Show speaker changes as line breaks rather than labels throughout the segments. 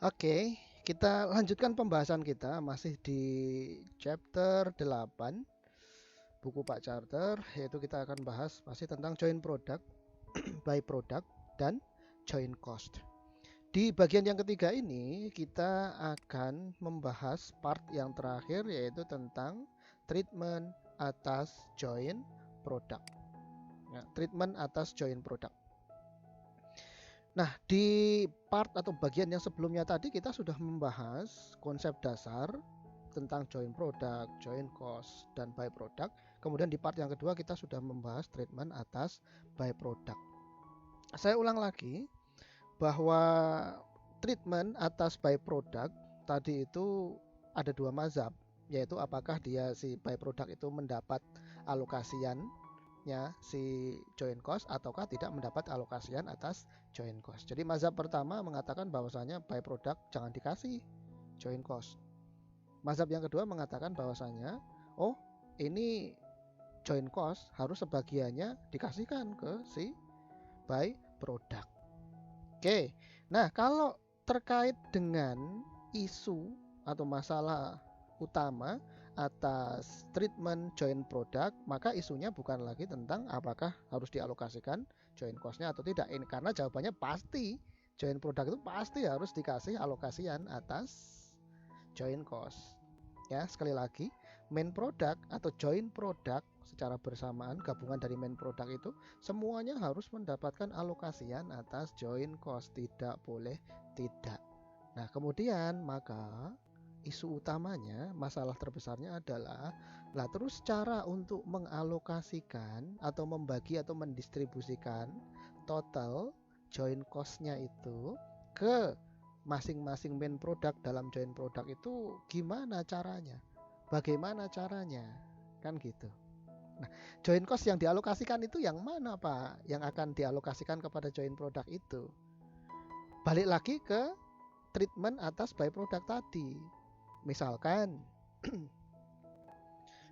Oke, kita lanjutkan pembahasan kita masih di chapter 8 buku Pak Charter, yaitu kita akan bahas masih tentang joint product, by product, dan joint cost. Di bagian yang ketiga ini kita akan membahas part yang terakhir yaitu tentang treatment atas joint product. Ya, treatment atas joint product. Nah, di part atau bagian yang sebelumnya tadi kita sudah membahas konsep dasar tentang joint product, joint cost, dan by product. Kemudian di part yang kedua kita sudah membahas treatment atas by product. Saya ulang lagi bahwa treatment atas by product tadi itu ada dua mazhab, yaitu apakah dia si by product itu mendapat alokasian si joint cost ataukah tidak mendapat alokasian atas joint cost. Jadi mazhab pertama mengatakan bahwasanya by product jangan dikasih joint cost. Mazhab yang kedua mengatakan bahwasanya oh ini joint cost harus sebagiannya dikasihkan ke si by product. Oke. Nah, kalau terkait dengan isu atau masalah utama atas treatment joint product, maka isunya bukan lagi tentang apakah harus dialokasikan joint cost-nya atau tidak. Ini karena jawabannya pasti joint product itu pasti harus dikasih alokasian atas joint cost. Ya, sekali lagi, main product atau joint product secara bersamaan gabungan dari main product itu semuanya harus mendapatkan alokasian atas joint cost, tidak boleh tidak. Nah, kemudian maka isu utamanya, masalah terbesarnya adalah lah terus cara untuk mengalokasikan atau membagi atau mendistribusikan total joint cost-nya itu ke masing-masing main product dalam joint product itu gimana caranya? Bagaimana caranya? Kan gitu. Nah, joint cost yang dialokasikan itu yang mana, Pak? Yang akan dialokasikan kepada joint product itu. Balik lagi ke treatment atas by product tadi. Misalkan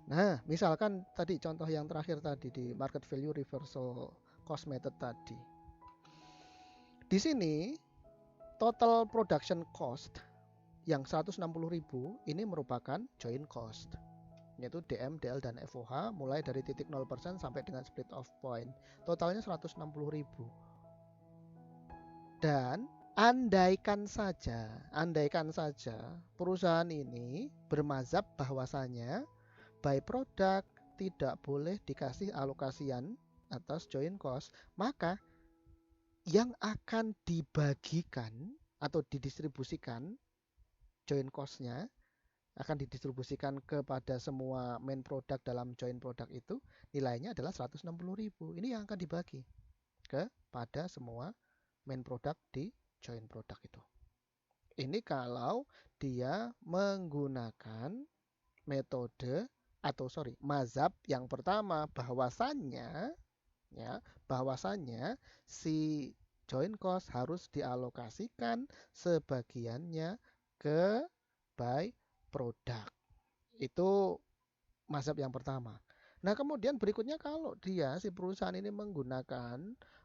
nah, misalkan tadi contoh yang terakhir tadi di market value reversal cost method tadi. Di sini total production cost yang 160.000 ini merupakan joint cost, yaitu DM, DL, dan FOH mulai dari titik 0% sampai dengan split off point. Totalnya 160.000. Dan andaikan saja perusahaan ini bermazhab bahwasanya by product tidak boleh dikasih alokasian atas joint cost, maka yang akan dibagikan atau didistribusikan joint cost-nya akan didistribusikan kepada semua main product dalam joint product itu nilainya adalah 160.000. Ini yang akan dibagi kepada semua main product di joint product itu. Ini kalau dia menggunakan metode atau mazhab yang pertama bahwasannya si joint cost harus dialokasikan sebagiannya ke by product. Itu mazhab yang pertama. Nah, kemudian berikutnya kalau dia si perusahaan ini menggunakan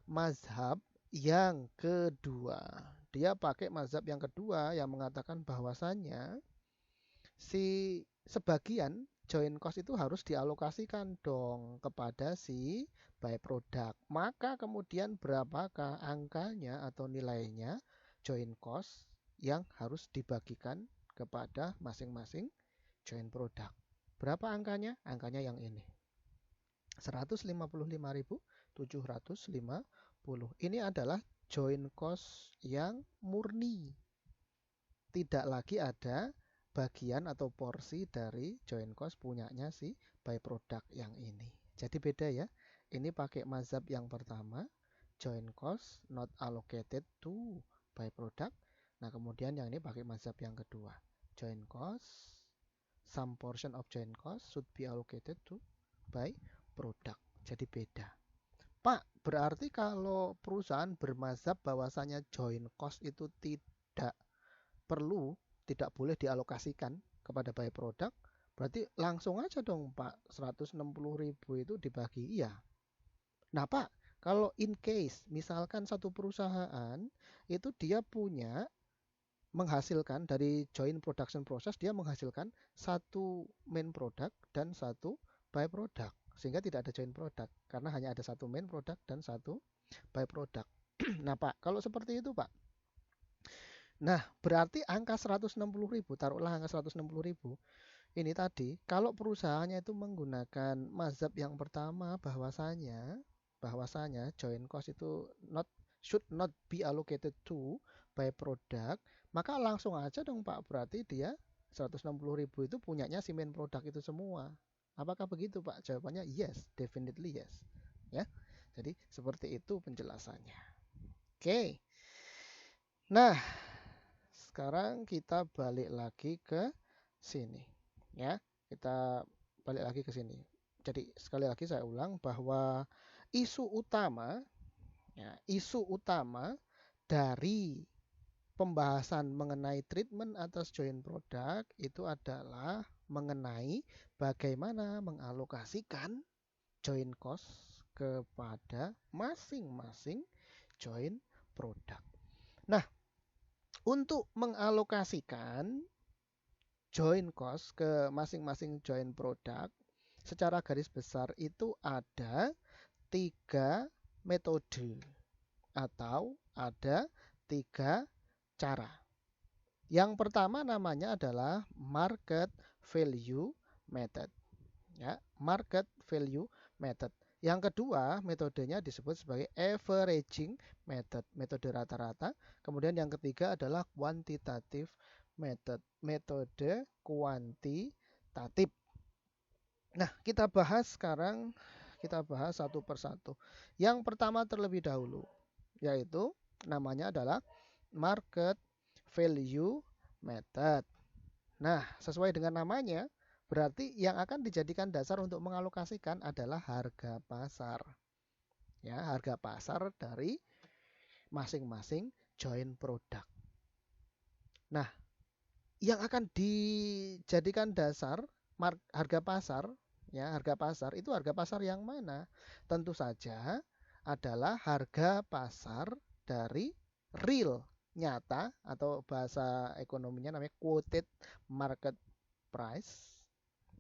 mazhab yang kedua. Dia pakai mazhab yang kedua yang mengatakan bahwasannya si sebagian joint cost itu harus dialokasikan dong kepada si by product. Maka kemudian berapakah angkanya atau nilainya joint cost yang harus dibagikan kepada masing-masing joint product. Berapa angkanya? Angkanya yang ini. 155.750. Ini adalah joint cost yang murni. Tidak lagi ada bagian atau porsi dari joint cost punyanya si by product yang ini. Jadi beda ya. Ini pakai mazhab yang pertama, joint cost not allocated to by product. Nah, kemudian yang ini pakai mazhab yang kedua, joint cost some portion of joint cost should be allocated to by product. Jadi beda. Pak, berarti kalau perusahaan bermazhab bahwasanya joint cost itu tidak perlu, tidak boleh dialokasikan kepada by product, berarti langsung aja dong Pak, 160.000 itu dibagi. Iya. Nah Pak, kalau in case misalkan satu perusahaan itu dia punya menghasilkan dari joint production process, dia menghasilkan satu main product dan satu by product, sehingga tidak ada joint product karena hanya ada satu main product dan satu by product. Nah Pak, kalau seperti itu Pak, nah berarti angka 160.000, taruhlah angka 160.000 ini tadi, kalau perusahaannya itu menggunakan mazhab yang pertama, bahwasanya joint cost itu should not be allocated to by product, maka langsung aja dong Pak, berarti dia 160.000 itu punyanya si main product itu semua. Apakah begitu Pak? Jawabannya yes, definitely yes. Ya. Jadi seperti itu penjelasannya. Oke. Nah, sekarang kita balik lagi ke sini. Ya, kita balik lagi ke sini. Jadi sekali lagi saya ulang bahwa isu utama, ya, isu utama dari pembahasan mengenai treatment atas joint product itu adalah mengenai bagaimana mengalokasikan joint cost kepada masing-masing joint product. Nah, untuk mengalokasikan joint cost ke masing-masing joint product secara garis besar itu ada 3 metode atau ada 3 cara. Yang pertama namanya adalah market value method. Ya, market value method. Yang kedua metodenya disebut sebagai averaging method, metode rata-rata. Kemudian yang ketiga adalah quantitative method, metode kuantitatif. Nah, kita bahas sekarang, kita bahas satu persatu. Yang pertama terlebih dahulu, yaitu namanya adalah market value method. Nah, sesuai dengan namanya, berarti yang akan dijadikan dasar untuk mengalokasikan adalah harga pasar. Ya, harga pasar dari masing-masing joint product. Nah, yang akan dijadikan dasar harga pasar, ya, harga pasar itu harga pasar yang mana? Tentu saja adalah harga pasar dari real, nyata, atau bahasa ekonominya namanya quoted market price,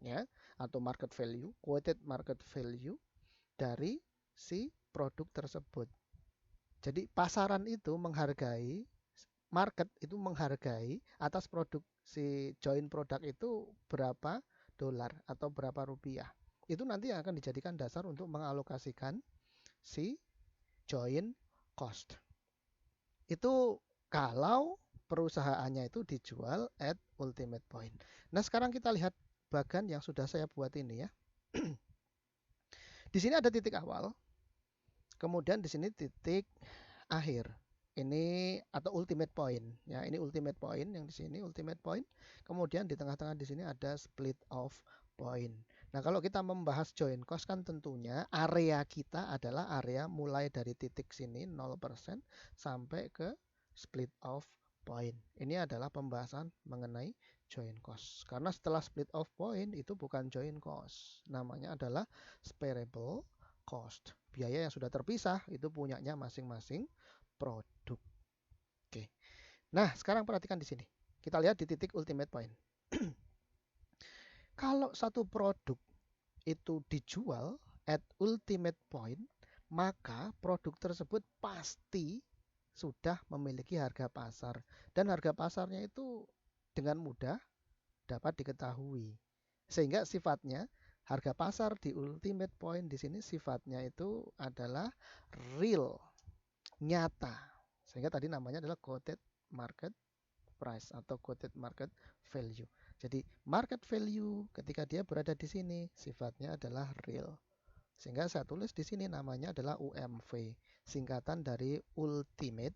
ya, atau market value, quoted market value dari si produk tersebut. Jadi pasaran itu menghargai, market itu menghargai atas produk si joint product itu berapa dolar atau berapa rupiah. Itu nanti yang akan dijadikan dasar untuk mengalokasikan si joint cost. Itu kalau perusahaannya itu dijual at ultimate point. Nah, sekarang kita lihat bagan yang sudah saya buat ini ya. Di sini ada titik awal, kemudian di sini titik akhir. Ini atau ultimate point ya, ini ultimate point yang di sini ultimate point. Kemudian di tengah-tengah di sini ada split off point. Nah, kalau kita membahas joint cost kan tentunya area kita adalah area mulai dari titik sini 0% sampai ke split off point. Ini adalah pembahasan mengenai joint cost. Karena setelah split off point itu bukan joint cost. Namanya adalah sparable cost. Biaya yang sudah terpisah itu punyanya masing-masing produk. Oke. Nah, sekarang perhatikan di sini. Kita lihat di titik ultimate point. Kalau satu produk itu dijual at ultimate point, maka produk tersebut pasti sudah memiliki harga pasar. Dan harga pasarnya itu dengan mudah dapat diketahui. Sehingga sifatnya harga pasar di ultimate point di sini sifatnya itu adalah real, nyata. Sehingga tadi namanya adalah quoted market price atau quoted market value. Jadi market value ketika dia berada di sini sifatnya adalah real. Sehingga saya tulis di sini namanya adalah UMV, singkatan dari ultimate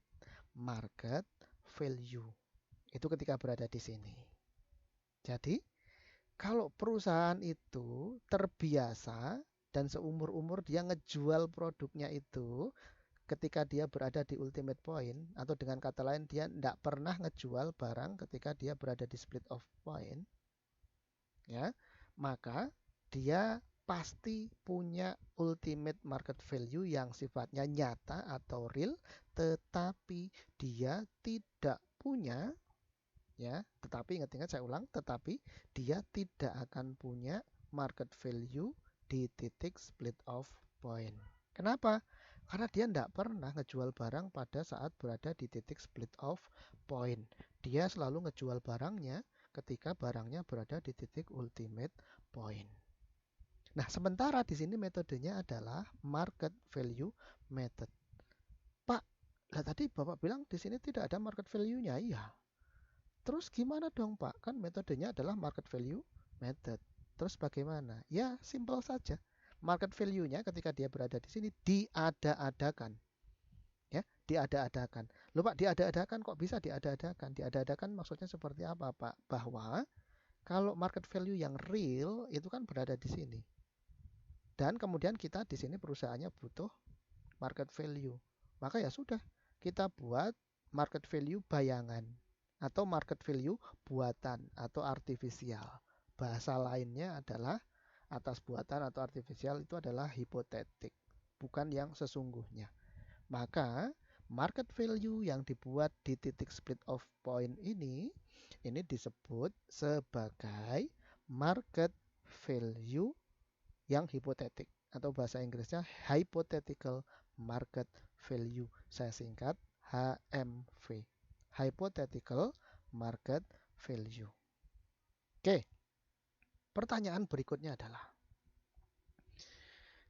market value. Itu ketika berada di sini. Jadi kalau perusahaan itu terbiasa dan seumur-umur dia ngejual produknya itu ketika dia berada di ultimate point, atau dengan kata lain dia tidak pernah ngejual barang ketika dia berada di split off point, ya, maka dia pasti punya ultimate market value yang sifatnya nyata atau real, tetapi dia tidak punya Ya, tetapi ingat-ingat saya ulang, tetapi dia tidak akan punya market value di titik split off point. Kenapa? Karena dia tidak pernah ngejual barang pada saat berada di titik split off point. Dia selalu ngejual barangnya ketika barangnya berada di titik ultimate point. Nah, sementara di sini metodenya adalah market value method. Pak, lah tadi Bapak bilang di sini tidak ada market value-nya. Iya. Terus gimana dong Pak? Kan metodenya adalah market value method. Terus bagaimana? Ya, simpel saja. Market value-nya ketika dia berada di sini diada-adakan. Ya, diada-adakan. Loh Pak, diada-adakan kok bisa diada-adakan? Diada-adakan maksudnya seperti apa Pak? Bahwa kalau market value yang real itu kan berada di sini. Dan kemudian kita di sini perusahaannya butuh market value. Maka ya sudah, kita buat market value bayangan atau market value buatan atau artifisial. Bahasa lainnya adalah atas buatan atau artifisial itu adalah hipotetik, bukan yang sesungguhnya. Maka market value yang dibuat di titik split off point ini disebut sebagai market value yang hipotetik atau bahasa Inggrisnya hypothetical market value. Saya singkat HMV. Hypothetical market value. Oke. Pertanyaan berikutnya adalah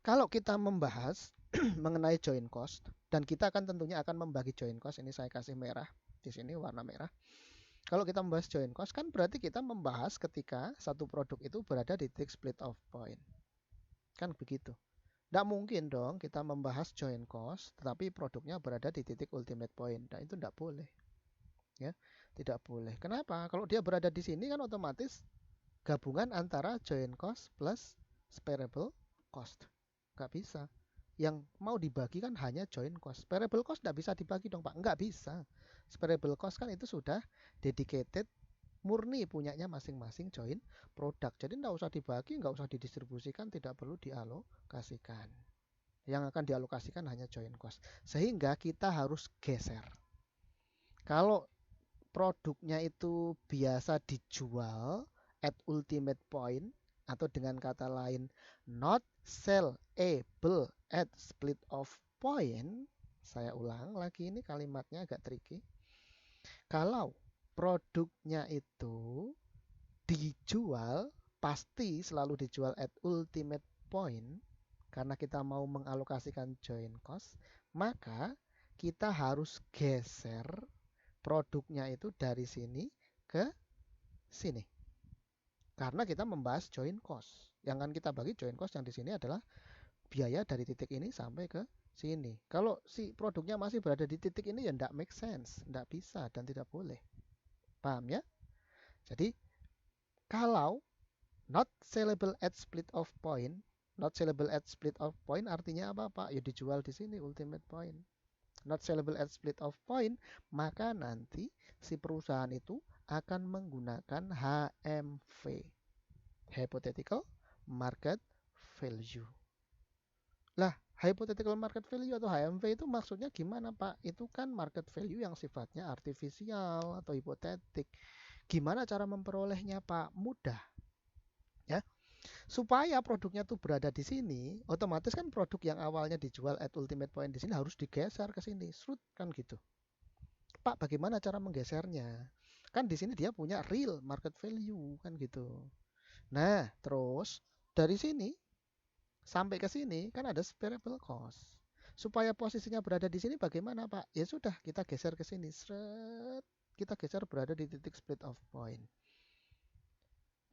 kalau kita membahas mengenai joint cost dan kita akan tentunya akan membagi joint cost, ini saya kasih merah di sini warna merah. Kalau kita membahas joint cost kan berarti kita membahas ketika satu produk itu berada di titik split off point. Kan begitu. Tidak mungkin dong kita membahas joint cost, tetapi produknya berada di titik ultimate point. Nah, itu tidak boleh. Ya, tidak boleh. Kenapa? Kalau dia berada di sini kan otomatis gabungan antara joint cost plus sparable cost. Nggak bisa. Yang mau dibagi kan hanya joint cost. Sparable cost tidak bisa dibagi dong Pak. Nggak bisa. Sparable cost kan itu sudah dedicated murni punyanya masing-masing joint produk. Jadi nggak usah dibagi, nggak usah didistribusikan, tidak perlu dialokasikan. Yang akan dialokasikan hanya joint cost. Sehingga kita harus geser. Kalau produknya itu biasa dijual at ultimate point atau dengan kata lain not sellable at split off point. Saya ulang lagi, ini kalimatnya agak tricky. Kalau produknya itu dijual, pasti selalu dijual at ultimate point karena kita mau mengalokasikan joint cost, maka kita harus geser produknya itu dari sini ke sini. Karena kita membahas joint cost. Yang akan kita bagi joint cost yang di sini adalah biaya dari titik ini sampai ke sini. Kalau si produknya masih berada di titik ini ya tidak make sense, tidak bisa dan tidak boleh. Paham ya? Jadi kalau not sellable at split off point, not sellable at split off point artinya apa Pak? Ya dijual di sini ultimate point. Not sellable at split off point, maka nanti si perusahaan itu akan menggunakan HMV, hypothetical market value. Lah, hypothetical market value atau HMV itu maksudnya gimana Pak? Itu kan market value yang sifatnya artifisial atau hipotetik. Gimana cara memperolehnya Pak? Mudah. Ya. Supaya produknya tuh berada di sini, otomatis kan produk yang awalnya dijual at ultimate point di sini harus digeser ke sini. Srut kan gitu. Pak, bagaimana cara menggesernya? Kan di sini dia punya real market value kan gitu. Nah, terus dari sini sampai ke sini kan ada variable cost. Supaya posisinya berada di sini bagaimana Pak? Ya sudah, kita geser ke sini. Sret, kita geser berada di titik split off point.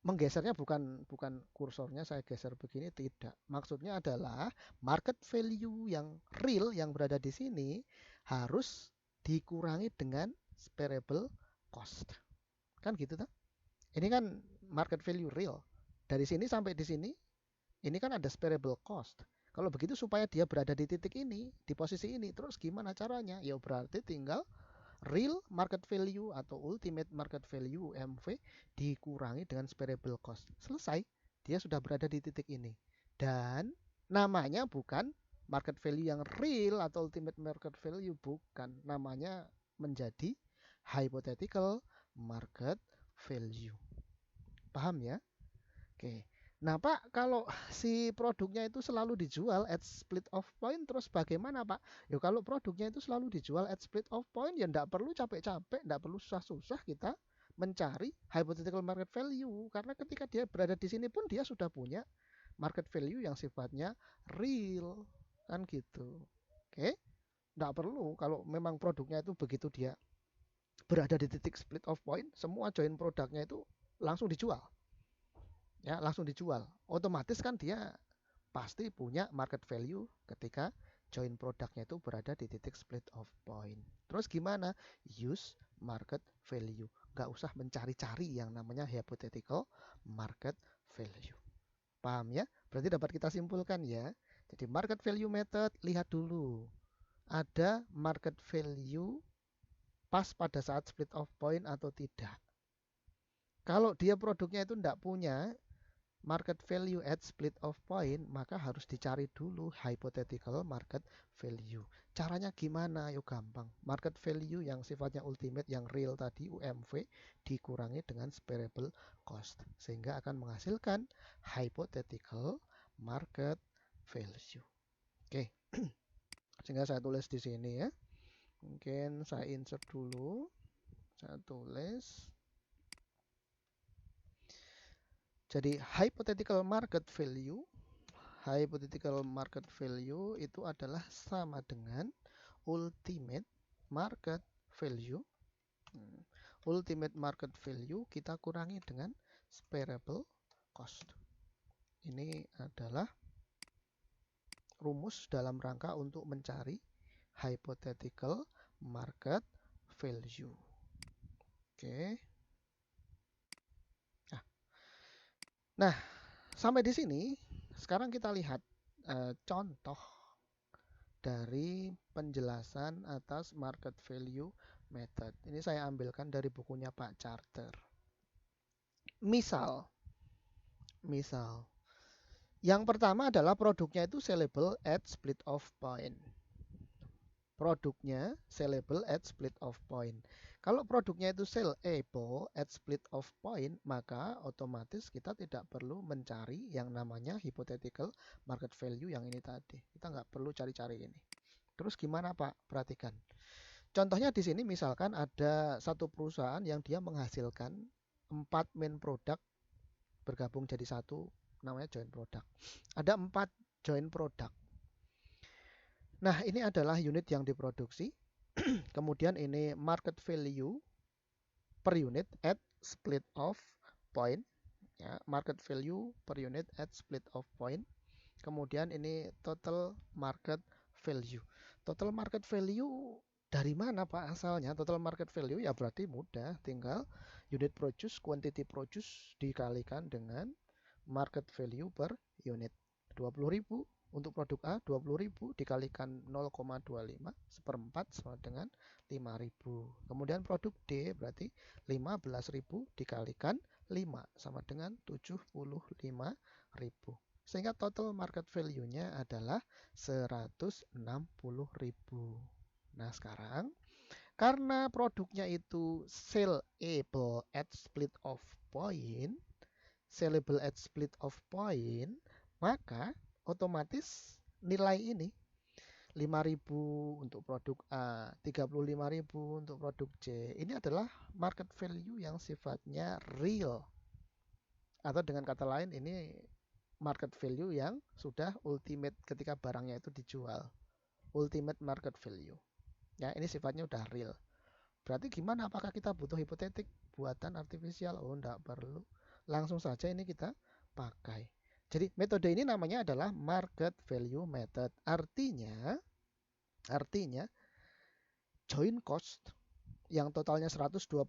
Menggesernya bukan kursornya saya geser begini, tidak. Maksudnya adalah market value yang real yang berada di sini harus dikurangi dengan variable cost. Kan gitu kan? Ini kan market value real. Dari sini sampai di sini ini kan ada variable cost. Kalau begitu supaya dia berada di titik ini, di posisi ini, terus gimana caranya? Ya berarti tinggal real market value atau ultimate market value UMV dikurangi dengan variable cost. Selesai, dia sudah berada di titik ini. Dan namanya bukan market value yang real atau ultimate market value, bukan. Namanya menjadi hypothetical market value. Paham ya? Oke. Nah, Pak, kalau si produknya itu selalu dijual at split off point, terus bagaimana, Pak? Ya, kalau produknya itu selalu dijual at split off point, ya enggak perlu capek-capek, enggak perlu susah-susah kita mencari hypothetical market value. Karena ketika dia berada di sini pun dia sudah punya market value yang sifatnya real. Kan gitu. Oke? Enggak perlu kalau memang produknya itu begitu dia berada di titik split off point, semua join produknya itu langsung dijual. Ya, langsung dijual. Otomatis kan dia pasti punya market value ketika join produknya itu berada di titik split off point. Terus gimana? Use market value. Nggak usah mencari-cari yang namanya hypothetical market value. Paham ya? Berarti dapat kita simpulkan ya. Jadi market value method, lihat dulu. Ada market value pas pada saat split off point atau tidak. Kalau dia produknya itu tidak punya market value at split off point, maka harus dicari dulu hypothetical market value. Caranya gimana? Yuk gampang. Market value yang sifatnya ultimate, yang real tadi, UMV, dikurangi dengan sparable cost. Sehingga akan menghasilkan hypothetical market value. Oke. Sehingga saya tulis di sini ya. Mungkin saya insert dulu. Saya tulis. Jadi hypothetical market value itu adalah sama dengan ultimate market value. Ultimate market value kita kurangi dengan sparable cost. Ini adalah rumus dalam rangka untuk mencari hypothetical market value. Oke. Nah, sampai di sini sekarang kita lihat contoh dari penjelasan atas market value method. Ini saya ambilkan dari bukunya Pak Charter. Misal, yang pertama adalah produknya itu sellable at split off point. Produknya sellable at split off point. Kalau produknya itu sellable at split off point, maka otomatis kita tidak perlu mencari yang namanya hypothetical market value yang ini tadi. Kita nggak perlu cari-cari ini. Terus gimana Pak? Perhatikan. Contohnya di sini misalkan ada satu perusahaan yang dia menghasilkan 4 main produk bergabung jadi satu, namanya joint product. Ada 4 joint product. Nah, ini adalah unit yang diproduksi. Kemudian ini market value per unit at split off point. Ya, market value per unit at split off point. Kemudian ini total market value. Total market value dari mana Pak asalnya? Total market value ya berarti mudah. Tinggal unit produce, quantity produce dikalikan dengan market value per unit. 20.000 untuk produk A, 20.000 dikalikan 0,25 seperempat sama dengan 5.000. Kemudian produk D berarti 15.000 dikalikan 5 sama dengan 75.000. Sehingga total market value-nya adalah 160.000. Nah, sekarang karena produknya itu sellable at split off point, maka otomatis nilai ini 5.000 untuk produk A, 35.000 untuk produk C. Ini adalah market value yang sifatnya real. Atau dengan kata lain ini market value yang sudah ultimate ketika barangnya itu dijual. Ultimate market value. Ya, ini sifatnya udah real. Berarti gimana? Apakah kita butuh hipotetik buatan artifisial? Oh, enggak perlu. Langsung saja ini kita pakai. Jadi metode ini namanya adalah market value method. Artinya join cost yang totalnya 120.000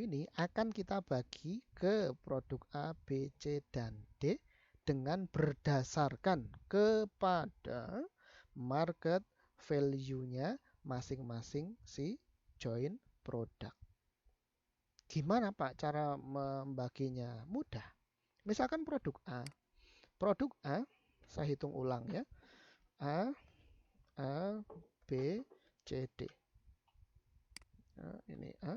ini akan kita bagi ke produk A, B, C, dan D dengan berdasarkan kepada market value-nya masing-masing si join produk. Gimana Pak cara membaginya? Mudah. Misalkan produk A. Produk A, saya hitung ulang ya. A, B, C, D. Nah, ini A,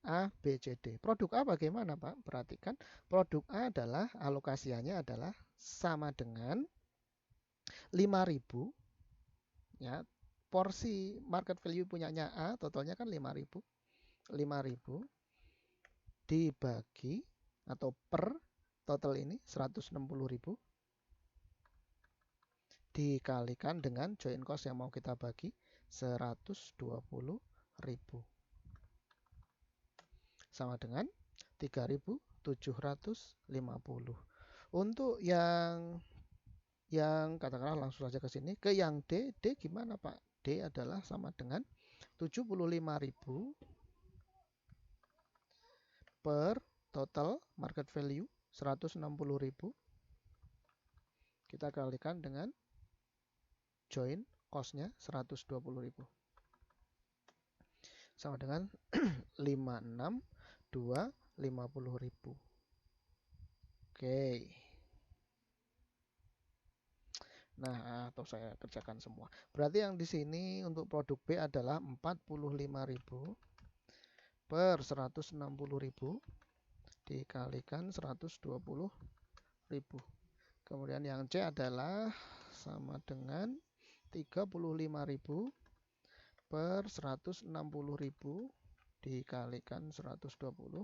A, B, C, D. Produk A bagaimana, Pak? Perhatikan, produk A adalah alokasiannya adalah sama dengan 5.000 ya. Porsi market value punyanya A totalnya kan 5.000. 5.000 dibagi atau per total ini 160.000 dikalikan dengan join cost yang mau kita bagi 120.000 sama dengan 3.750. Untuk yang katakanlah langsung saja ke sini ke yang D. D gimana, Pak? D adalah sama dengan 75.000 per total market value 160.000 kita kalikan dengan join cost-nya 120.000 sama dengan 56250.000. Oke. Nah, atau saya kerjakan semua. Berarti yang di sini untuk produk B adalah 45.000 per 160.000 dikalikan 120.000. Kemudian yang C adalah sama dengan 35.000 per 160.000 dikalikan 120.000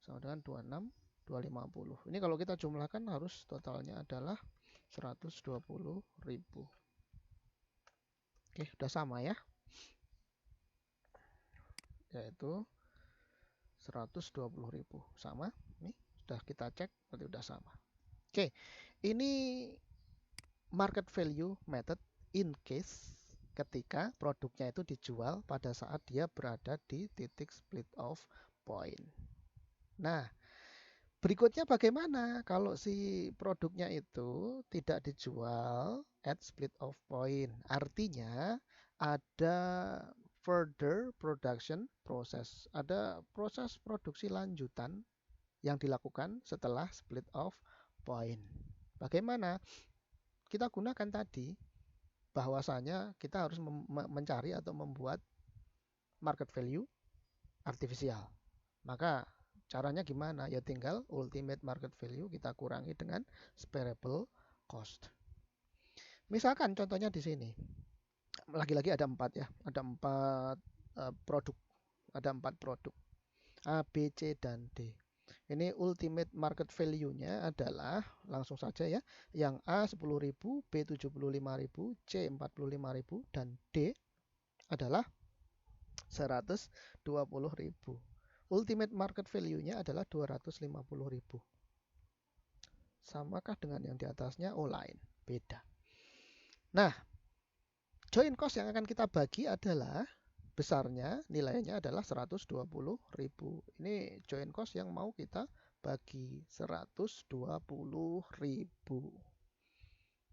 sama dengan 250. Ini kalau kita jumlahkan harus totalnya adalah 120.000. Oke, sudah sama ya. Yaitu 120.000 sama. Nih, sudah kita cek berarti sudah sama. Oke, ini market value method in case ketika produknya itu dijual pada saat dia berada di titik split off point. Nah, berikutnya bagaimana kalau si produknya itu tidak dijual at split off point? Artinya ada further production process, ada proses produksi lanjutan yang dilakukan setelah split off point. Bagaimana? Kita gunakan tadi bahwasanya kita harus mencari atau membuat market value artifisial. Maka caranya gimana? Ya tinggal ultimate market value kita kurangi dengan sparable cost. Misalkan contohnya di sini. Lagi-lagi ada 4 ya. Ada 4 produk. Ada 4 produk. A, B, C, dan D. Ini ultimate market value-nya adalah langsung saja ya. Yang A 10.000, B 75.000, C 45.000 dan D adalah 120.000. Ultimate market value-nya adalah 250.000. Samakah dengan yang di atasnya? Oh, lain, beda. Nah, join cost yang akan kita bagi adalah besarnya, nilainya adalah 120.000. Ini join cost yang mau kita bagi 120.000.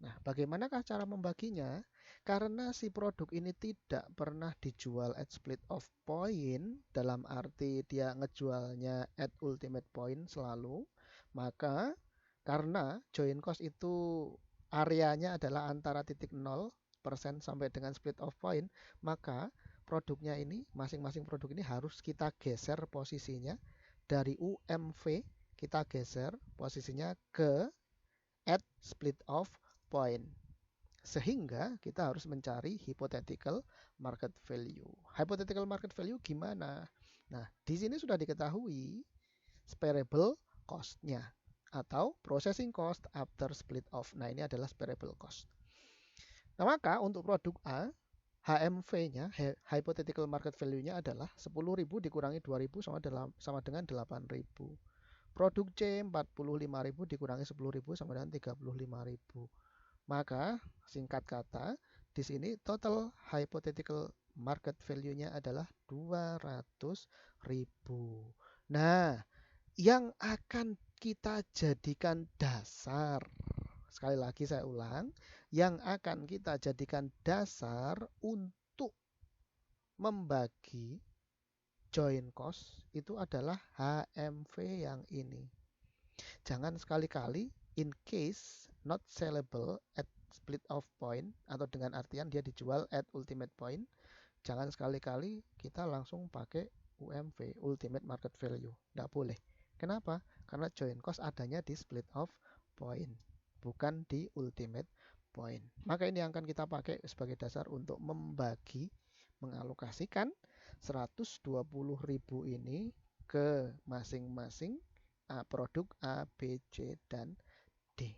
Nah, bagaimanakah cara membaginya? Karena si produk ini tidak pernah dijual at split off point, dalam arti dia ngejualnya at ultimate point selalu, maka karena join cost itu areanya adalah antara titik 0% sampai dengan split off point, maka produknya ini, masing-masing produk ini harus kita geser posisinya dari UMV, kita geser posisinya ke at split off point. Sehingga kita harus mencari hypothetical market value. Hypothetical market value gimana? Nah, di sini sudah diketahui sparable cost-nya atau processing cost after split off. Nah, ini adalah sparable cost. Nah, maka untuk produk A, HMV-nya, hypothetical market value-nya adalah 10.000 dikurangi 2.000 sama dengan 8.000. Produk C 45.000 dikurangi 10.000 sama dengan 35.000. Maka singkat kata di sini total hypothetical market value-nya adalah 200.000. Nah, yang akan kita jadikan dasar, sekali lagi saya ulang, yang akan kita jadikan dasar untuk membagi join cost itu adalah HMV yang ini. Jangan sekali-kali in case not sellable at split off point atau dengan artian dia dijual at ultimate point, jangan sekali-kali kita langsung pakai UMV, Ultimate Market Value. Tidak boleh. Kenapa? Karena join cost adanya di split off point, bukan di ultimate point. Maka ini akan kita pakai sebagai dasar untuk membagi, mengalokasikan 120.000 ini ke masing-masing produk A, B, C, dan D.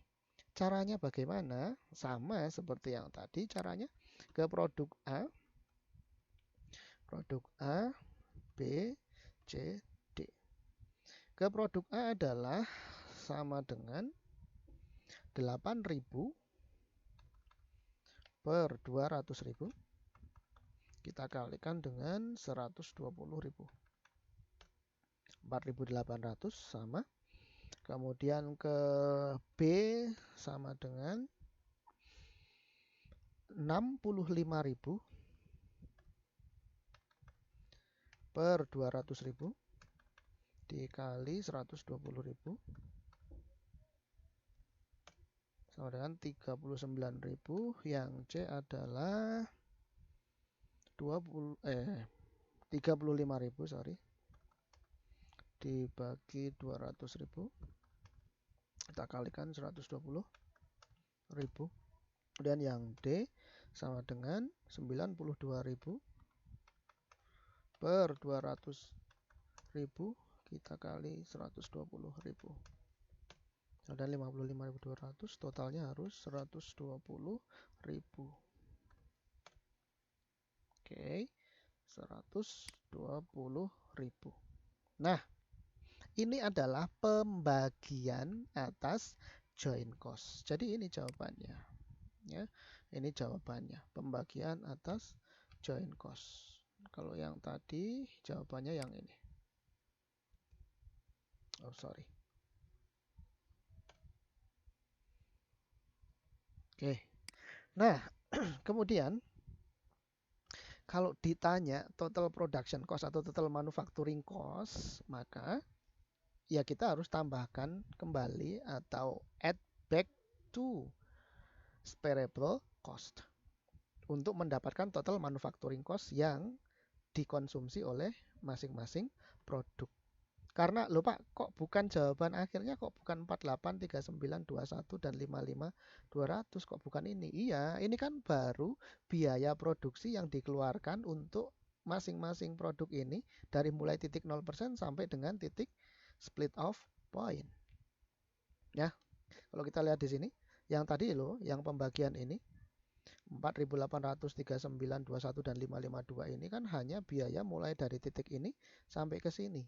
Caranya bagaimana? Sama seperti yang tadi caranya. Ke produk A, B, C, D. Ke produk A adalah sama dengan 8.000 per 200.000. Kita kalikan dengan 120.000. 4.800 sama. Kemudian ke B sama dengan 65.000 per 200.000 dikali 120.000 sama dengan 39.000. Yang C adalah 35.000, sorry, dibagi 200.000 kita kalikan 120.000. Kemudian yang D sama dengan 92.000 per 200.000 kita kali 120.000. Dan 55.200, totalnya harus 120.000. Oke, 120.000. Nah, ini adalah pembagian atas join cost. Jadi ini jawabannya. Ya, ini jawabannya, pembagian atas join cost. Kalau yang tadi jawabannya yang ini. Oh, sorry. Oke. Nah, kemudian kalau ditanya total production cost atau total manufacturing cost, maka ya kita harus tambahkan kembali atau add back to spareable cost untuk mendapatkan total manufacturing cost yang dikonsumsi oleh masing-masing produk. Karena loh Pak, kok bukan jawaban akhirnya, kok bukan 48, 39, 21 dan 55, 200, kok bukan ini? Iya, ini kan baru biaya produksi yang dikeluarkan untuk masing-masing produk ini dari mulai titik 0% sampai dengan titik split off point. Ya, kalau kita lihat di sini, yang tadi loh, yang pembagian ini 4.800, 39, 21 dan 552 ini kan hanya biaya mulai dari titik ini sampai ke sini.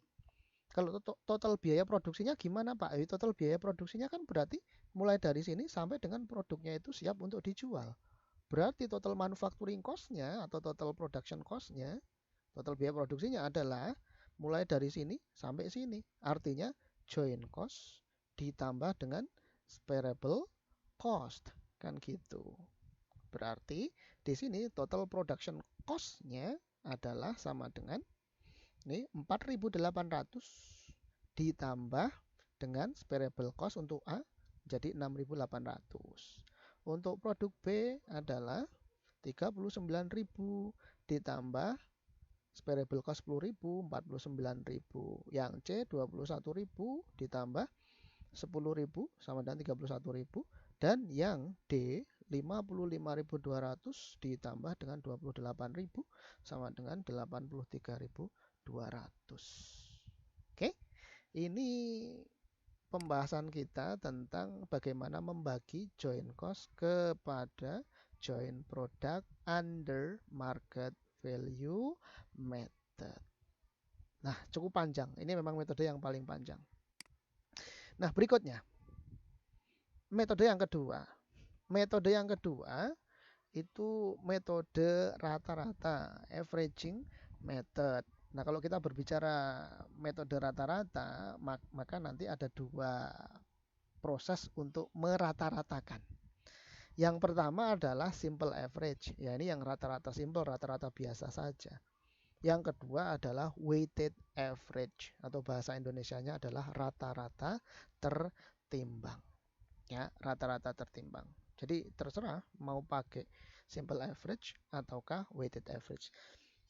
Kalau total biaya produksinya gimana Pak? Total biaya produksinya kan berarti mulai dari sini sampai dengan produknya itu siap untuk dijual. Berarti total manufacturing cost-nya atau total production cost-nya, total biaya produksinya adalah mulai dari sini sampai sini. Artinya joint cost ditambah dengan spareable cost. Kan gitu. Berarti di sini total production cost-nya adalah sama dengan ini 4.800 ditambah dengan spareable cost untuk A jadi 6.800. Untuk produk B adalah 39.000 ditambah spareable cost 10.000, 49.000. Yang C 21.000 ditambah 10.000 sama dengan 31.000. Dan yang D 55.200 ditambah dengan 28.000 sama dengan 83.200. Oke, ini pembahasan kita tentang bagaimana membagi joint cost kepada joint product under market value method. Nah, cukup panjang. Ini memang metode yang paling panjang. Nah, berikutnya metode yang kedua. Metode yang kedua itu metode rata-rata, averaging method. Nah, kalau kita berbicara metode rata-rata, maka nanti ada dua proses untuk merata-ratakan. Yang pertama adalah simple average. Ya, ini yang rata-rata simple, rata-rata biasa saja. Yang kedua adalah weighted average atau bahasa Indonesianya adalah rata-rata tertimbang. Ya, rata-rata tertimbang. Jadi terserah mau pakai simple average ataukah weighted average.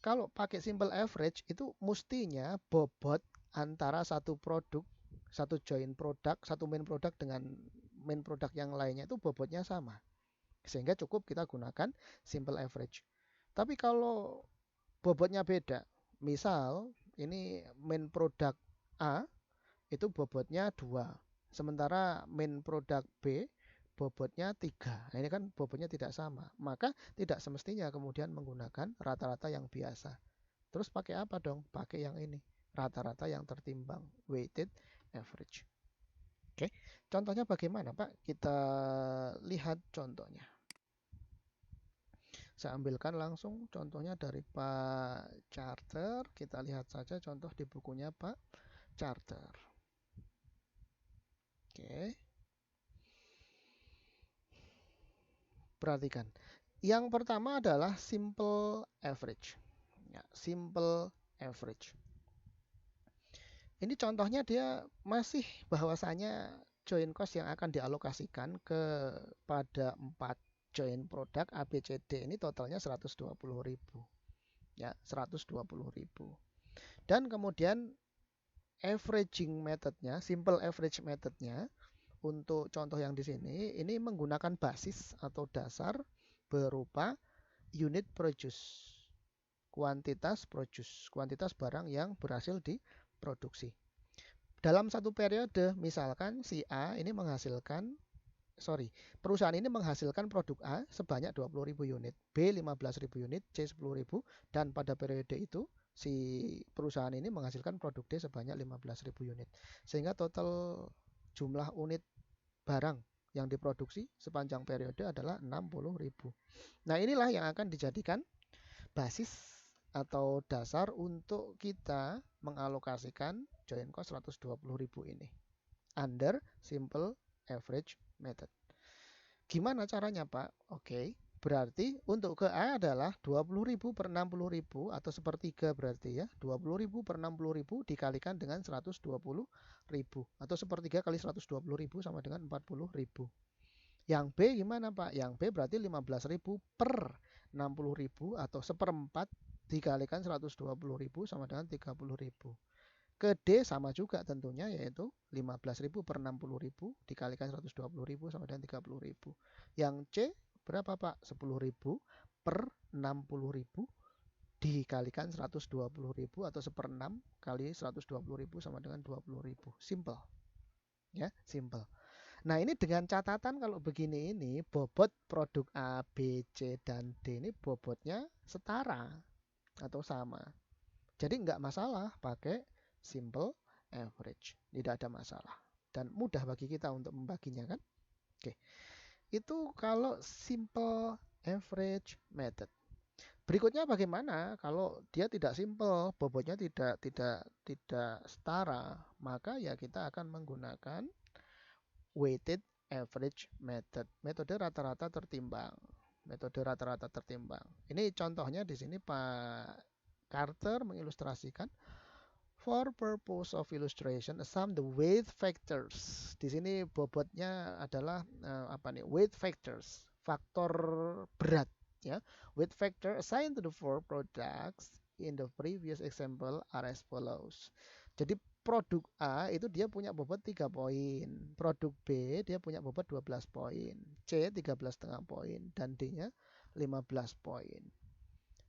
kalau pakai simple average itu mestinya bobot antara satu produk, satu join produk, satu main produk dengan main produk yang lainnya itu bobotnya sama. Sehingga cukup kita gunakan simple average. Tapi kalau bobotnya beda, misal ini main produk A itu bobotnya 2, sementara main produk B bobotnya 3. Nah, ini kan bobotnya tidak sama. Maka tidak semestinya kemudian menggunakan rata-rata yang biasa. Terus pakai apa dong? Pakai yang ini, rata-rata yang tertimbang, weighted average. Oke, contohnya bagaimana, Pak? Kita lihat contohnya. Saya ambilkan langsung contohnya dari Pak Charter. Kita lihat saja contoh di bukunya Pak Charter. Oke, perhatikan. Yang pertama adalah simple average. Ya, simple average. Ini contohnya dia masih bahwasanya join cost yang akan dialokasikan kepada 4 join produk A, B, C, D ini totalnya 120.000. Ya, 120.000. Dan kemudian averaging methodnya, simple average methodnya untuk contoh yang di sini ini menggunakan basis atau dasar berupa unit produce, kuantitas barang yang berhasil diproduksi. Dalam satu periode, misalkan si A ini perusahaan ini menghasilkan produk A sebanyak 20.000 unit, B 15.000 unit, C 10.000, dan pada periode itu si perusahaan ini menghasilkan produk D sebanyak 15.000 unit. Sehingga total jumlah unit barang yang diproduksi sepanjang periode adalah 60.000. Nah, inilah yang akan dijadikan basis atau dasar untuk kita mengalokasikan join cost 120.000 ini under simple average method. Gimana caranya, Pak? Oke, berarti untuk ke A adalah 20.000 per 60.000 atau sepertiga berarti ya. 20.000 per 60.000 dikalikan dengan 120.000 atau sepertiga kali 120.000 sama dengan 40.000. Yang B gimana, Pak? Yang B berarti 15.000 per 60.000 atau seperempat dikalikan 120.000 sama dengan 30.000. Ke D sama juga tentunya, yaitu 15.000 per 60.000 dikalikan 120.000 sama dengan 30.000. Yang C berapa, Pak? 10.000 per 60.000 dikalikan 120.000 atau seperenam kali 120.000 sama dengan 20.000. Simple. Ya, simple. Nah, ini dengan catatan kalau begini ini bobot produk A, B, C, dan D ini bobotnya setara atau sama. Jadi nggak masalah pakai simple average. Tidak ada masalah. Dan mudah bagi kita untuk membaginya kan. Oke. Itu kalau simple average method. Berikutnya bagaimana kalau dia tidak simple, bobotnya tidak setara, maka ya kita akan menggunakan weighted average method, metode rata-rata tertimbang. Metode rata-rata tertimbang. Ini contohnya di sini Pak Carter mengilustrasikan. For purpose of illustration, assume the weight factors. Di sini bobotnya adalah weight factors, faktor berat ya. Weight factor assigned to the four products in the previous example are as follows. Jadi produk A itu dia punya bobot 3 poin, produk B dia punya bobot 12 poin, C 13,5 poin, dan D-nya 15 poin.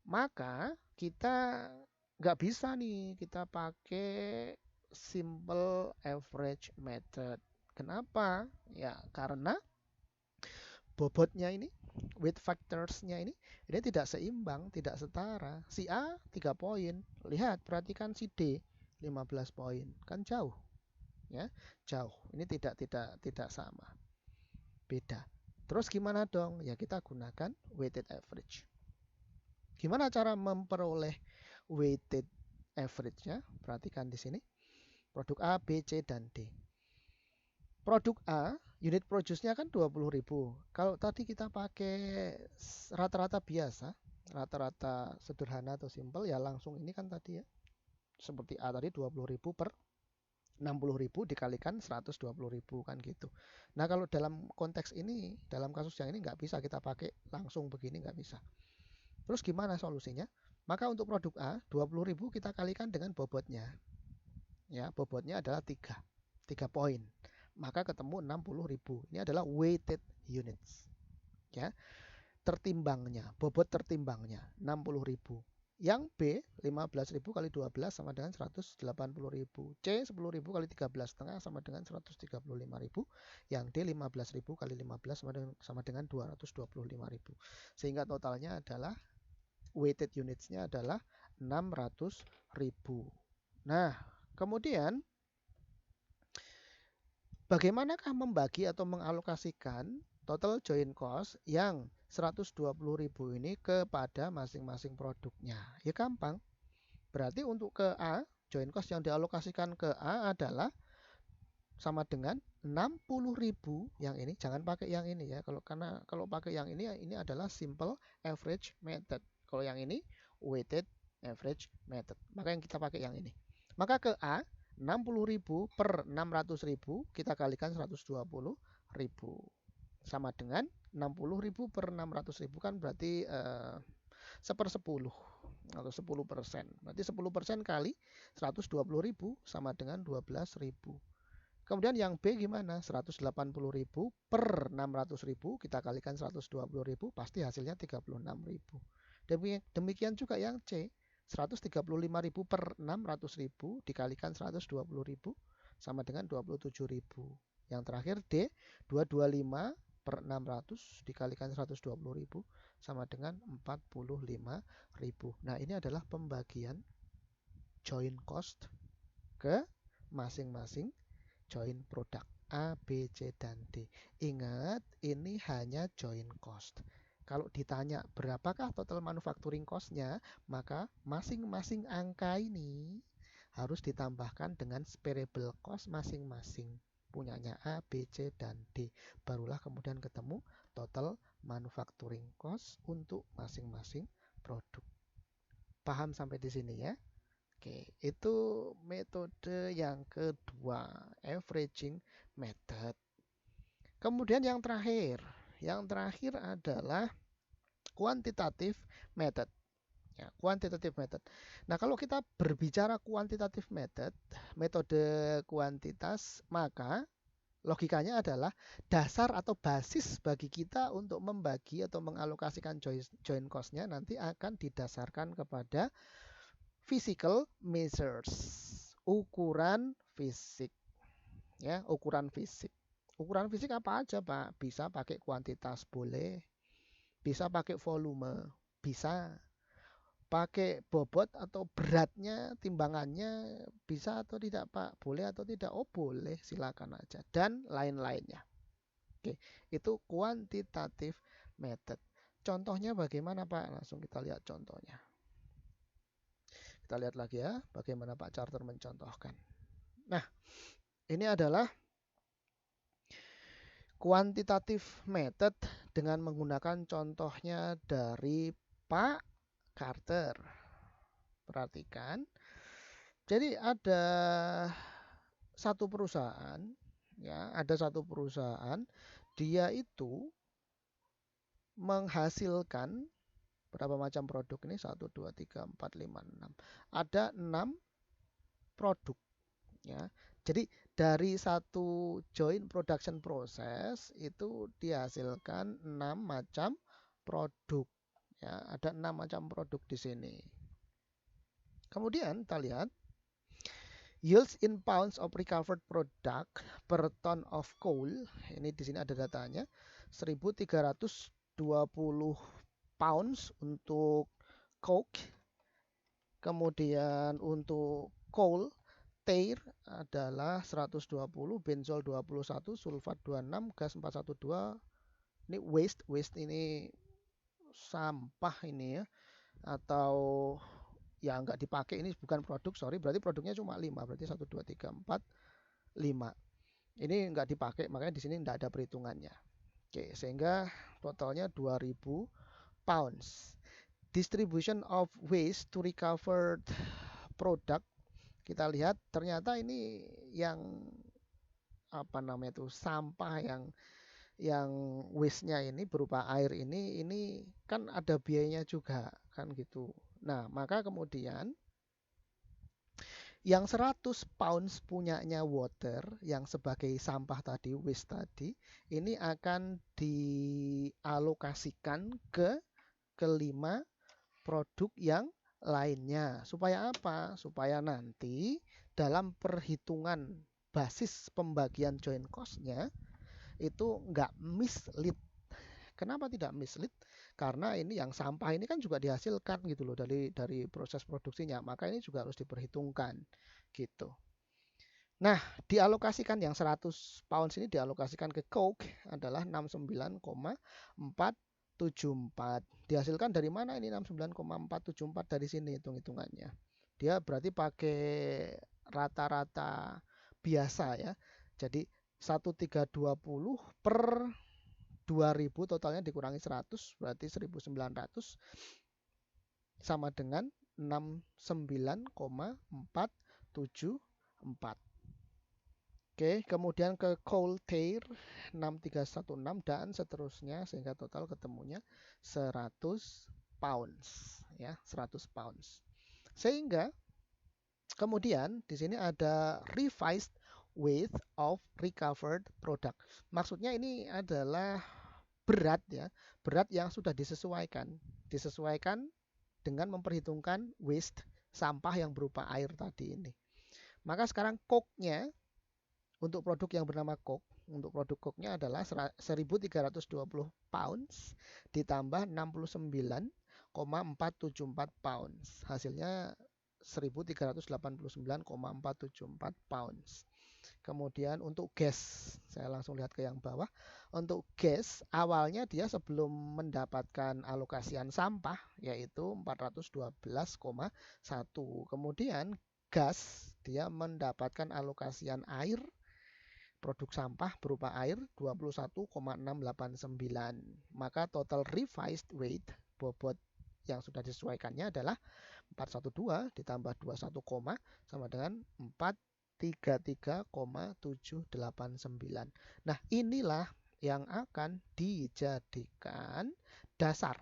Maka kita nggak bisa nih kita pakai simple average method. Kenapa? Ya karena bobotnya ini, weight factors-nya ini tidak seimbang, tidak setara. Si A 3 poin, lihat perhatikan si D 15 poin, kan jauh. Ya, jauh. Ini tidak sama. Beda. Terus gimana dong? Ya kita gunakan weighted average. Gimana cara memperoleh weighted average-nya? Perhatikan di sini. Produk A, B, C, dan D. Produk A, unit produce-nya kan 20.000. Kalau tadi kita pakai rata-rata biasa, rata-rata sederhana atau simple, ya langsung ini kan tadi ya. Seperti A tadi 20.000 per 60.000 dikalikan 120.000 kan gitu. Nah kalau dalam konteks ini, dalam kasus yang ini nggak bisa kita pakai langsung begini, nggak bisa. Terus gimana solusinya? Maka untuk produk A 20.000 kita kalikan dengan bobotnya. Ya, bobotnya adalah 3 poin. Maka ketemu 60.000. Ini adalah weighted units. Ya, tertimbangnya, bobot tertimbangnya 60.000. Yang B 15.000 kali 12 sama dengan 180.000. C 10.000 kali 13,5 sama dengan 135.000. Yang D 15.000 kali 15 sama dengan 225.000. Sehingga totalnya adalah weighted unitsnya adalah 600.000. Nah, kemudian bagaimanakah membagi atau mengalokasikan total joint cost yang 120.000 ini kepada masing-masing produknya? Ya gampang. Berarti untuk ke A, joint cost yang dialokasikan ke A adalah sama dengan 60.000 yang ini, jangan pakai yang ini ya. Karena kalau pakai yang ini adalah simple average method. Kalau yang ini weighted average method. Maka yang kita pakai yang ini. Maka ke A 60.000 per 600.000 kita kalikan 120.000 sama dengan 60.000 per 600.000 kan berarti 1/10 atau 10%. Berarti 10% kali 120.000 sama dengan 12.000. Kemudian yang B gimana? 180.000 per 600.000 kita kalikan 120.000 pasti hasilnya 36.000. Demikian juga yang C 135.000 per 600.000 dikalikan 120.000 sama dengan 27.000. Yang terakhir D 225 per 600 dikalikan 120.000 sama dengan 45.000. Nah, ini adalah pembagian joint cost ke masing-masing joint produk A, B, C, dan D. Ingat, ini hanya joint cost. Kalau ditanya berapakah total manufacturing cost-nya, maka masing-masing angka ini harus ditambahkan dengan variable cost masing-masing. Punyanya A, B, C, dan D. Barulah kemudian ketemu total manufacturing cost untuk masing-masing produk. Paham sampai di sini ya? Oke, itu metode yang kedua, averaging method. Kemudian yang terakhir adalah quantitative method. Ya, quantitative method. Nah, kalau kita berbicara quantitative method, metode kuantitas, maka logikanya adalah dasar atau basis bagi kita untuk membagi atau mengalokasikan joint cost-nya nanti akan didasarkan kepada physical measures, ukuran fisik. Ya, ukuran fisik. Ukuran fisik apa aja, Pak? Bisa pakai kuantitas, boleh. Bisa pakai volume, bisa. Pakai bobot atau beratnya, timbangannya, bisa atau tidak, Pak? Boleh atau tidak? Oh, boleh, silakan aja. Dan lain-lainnya. Oke, itu quantitative method. Contohnya bagaimana, Pak? Langsung kita lihat contohnya. Kita lihat lagi ya, bagaimana Pak Charter mencontohkan. Nah, ini adalah quantitative method dengan menggunakan contohnya dari Pak Carter. Perhatikan. Jadi ada satu perusahaan, ya, ada satu perusahaan, dia itu menghasilkan berapa macam produk ini? 1, 2, 3, 4, 5, 6. Ada 6 produk. Ya, jadi dari satu joint production process itu dihasilkan 6 macam produk. Ya, ada 6 macam produk di sini. Kemudian kita lihat yields in pounds of recovered product per ton of coal. Ini di sini ada datanya. 1.320 pounds untuk coke. Kemudian untuk coal Tair adalah 120, benzol 21, sulfat 26, gas 412. Ini waste ini sampah ini ya. Atau ya nggak dipakai, ini bukan produk, sorry, berarti produknya cuma 5, berarti 1, 2, 3, 4, 5. Ini nggak dipakai, makanya di sini nggak ada perhitungannya. Oke, sehingga totalnya 2000 pounds. Distribution of waste to recovered product, kita lihat ternyata ini yang apa namanya itu sampah yang waste-nya ini berupa air ini kan ada biayanya juga kan gitu. Nah, maka kemudian yang 100 pounds punyanya water yang sebagai sampah tadi, waste tadi, ini akan dialokasikan ke kelima produk yang lainnya. Supaya apa? Supaya nanti dalam perhitungan basis pembagian joint cost-nya itu nggak mislead. Kenapa tidak mislead? Karena ini yang sampah ini kan juga dihasilkan gitu loh dari proses produksinya, maka ini juga harus diperhitungkan gitu. Nah, dialokasikan yang 100 pounds ini dialokasikan ke Coke adalah 69,474. Dihasilkan dari mana ini 69,474 dari sini hitung-hitungannya. Dia berarti pakai rata-rata biasa ya. Jadi 1320 per 2000 totalnya dikurangi 100 berarti 1900 sama dengan 69,474. Oke, kemudian ke Coal Tar 6316 dan seterusnya sehingga total ketemunya 100 pounds ya, 100 pounds. Sehingga kemudian di sini ada revised weight of recovered product. Maksudnya ini adalah berat ya, berat yang sudah disesuaikan dengan memperhitungkan waste sampah yang berupa air tadi ini. Maka sekarang coke-nya untuk produk yang bernama coke, untuk produk coke-nya adalah 1320 pounds ditambah 69,474 pounds. Hasilnya 1389,474 pounds. Kemudian untuk gas, saya langsung lihat ke yang bawah. Untuk gas, awalnya dia sebelum mendapatkan alokasian sampah, yaitu 412,1. Kemudian gas, dia mendapatkan alokasian air, produk sampah berupa air 21,689. Maka total revised weight, bobot yang sudah disesuaikannya adalah 412 ditambah 21, sama dengan 433,789. Nah, inilah yang akan dijadikan dasar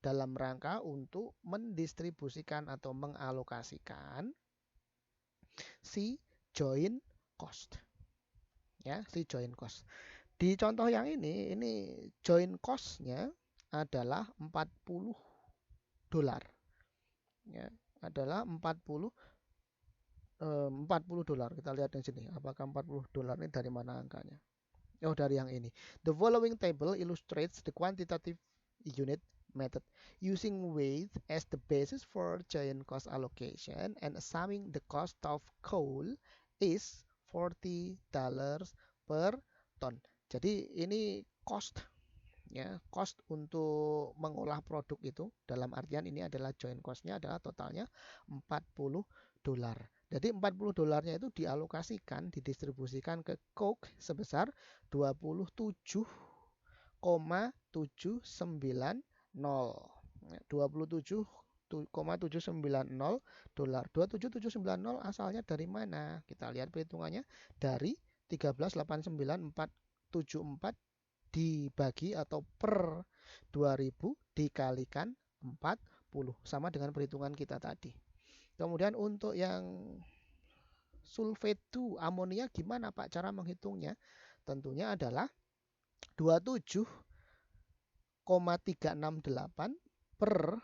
dalam rangka untuk mendistribusikan atau mengalokasikan si joint cost. Ya, si joint cost. Di contoh yang ini joint cost-nya adalah 40 dolar. Ya, adalah 40 dolar. Kita lihat di sini. Apakah 40 dolar ini dari mana angkanya? Oh, dari yang ini. The following table illustrates the quantitative unit method using weight as the basis for joint cost allocation and assuming the cost of coal is $40 per ton. Jadi ini cost ya, cost untuk mengolah produk itu dalam artian ini adalah joint cost-nya adalah totalnya 40 dolar. Jadi 40 dolarnya itu dialokasikan, didistribusikan ke Coke sebesar 27,790. 27,790 dolar. 27,790 asalnya dari mana? Kita lihat perhitungannya dari 13,89474 dibagi atau per 2000 dikalikan 40 sama dengan perhitungan kita tadi. Kemudian untuk yang sulfate amonia gimana Pak cara menghitungnya? Tentunya adalah 27,368 per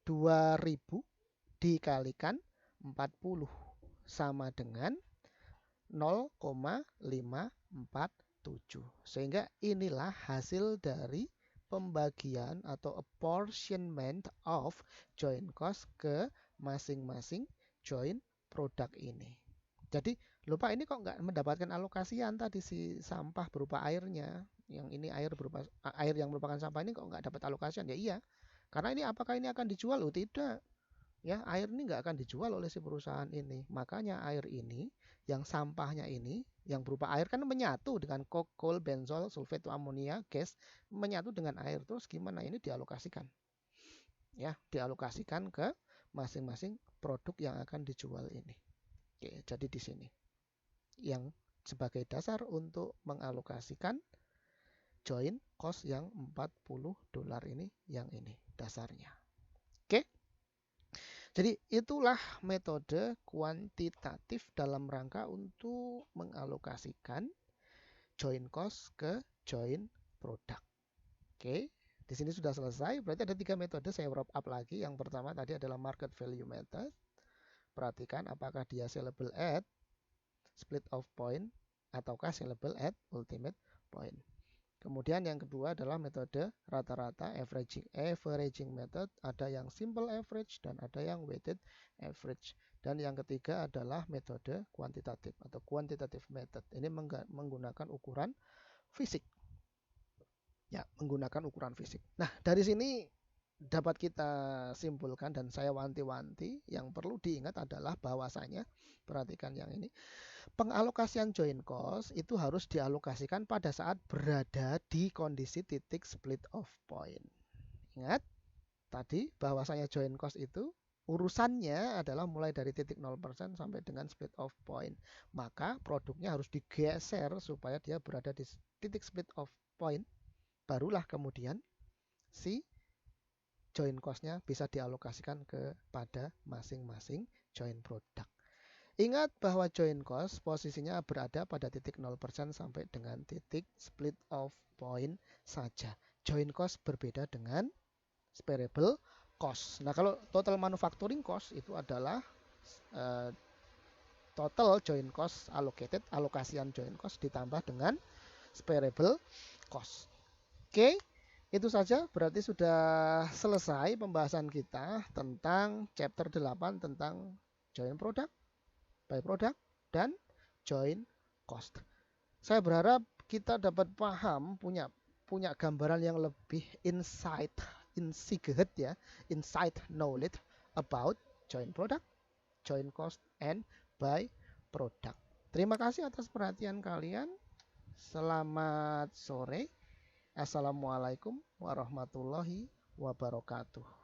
2000 dikalikan 40 sama dengan 0,547. Sehingga inilah hasil dari pembagian atau apportionment of joint cost ke masing-masing joint produk ini. Jadi lupa ini kok nggak mendapatkan alokasian tadi si sampah berupa airnya. Yang ini air berupa air yang merupakan sampah ini kok nggak dapat alokasian? Ya iya. Karena ini apakah ini akan dijual? Oh tidak. Ya, air ini nggak akan dijual oleh si perusahaan ini. Makanya air ini, yang sampahnya ini, yang berupa air kan menyatu dengan coal, benzol, sulfat, amonia, gas, menyatu dengan air. Terus gimana ini dialokasikan? Ya, dialokasikan ke masing-masing produk yang akan dijual ini. Oke, jadi di sini yang sebagai dasar untuk mengalokasikan joint cost yang 40 dolar ini, yang ini dasarnya. Oke. Jadi itulah metode kuantitatif dalam rangka untuk mengalokasikan join cost ke join product. Oke, di sini sudah selesai. Berarti ada 3 metode, saya wrap up lagi. Yang pertama tadi adalah market value method. Perhatikan apakah dia sellable at split off point ataukah sellable at ultimate point. Kemudian yang kedua adalah metode rata-rata averaging method. Ada yang simple average dan ada yang weighted average. Dan yang ketiga adalah metode kuantitatif atau quantitative method. Ini menggunakan ukuran fisik. Ya, menggunakan ukuran fisik. Nah, dari sini dapat kita simpulkan dan saya wanti-wanti yang perlu diingat adalah bahwasanya, perhatikan yang ini, pengalokasian join cost itu harus dialokasikan pada saat berada di kondisi titik split off point. Ingat tadi bahwasanya join cost itu urusannya adalah mulai dari titik 0% sampai dengan split off point. Maka produknya harus digeser supaya dia berada di titik split off point. Barulah kemudian si join cost-nya bisa dialokasikan kepada masing-masing join produk. Ingat bahwa join cost posisinya berada pada titik 0% sampai dengan titik split off point saja. Join cost berbeda dengan variable cost. Nah, kalau total manufacturing cost itu adalah total join cost allocated, alokasian join cost ditambah dengan variable cost. Oke, itu saja berarti sudah selesai pembahasan kita tentang chapter 8 tentang join product, by product, dan join cost. Saya berharap kita dapat paham, punya gambaran yang lebih insight ya, insight knowledge about join product, join cost, and by product. Terima kasih atas perhatian kalian. Selamat sore. Assalamualaikum warahmatullahi wabarakatuh.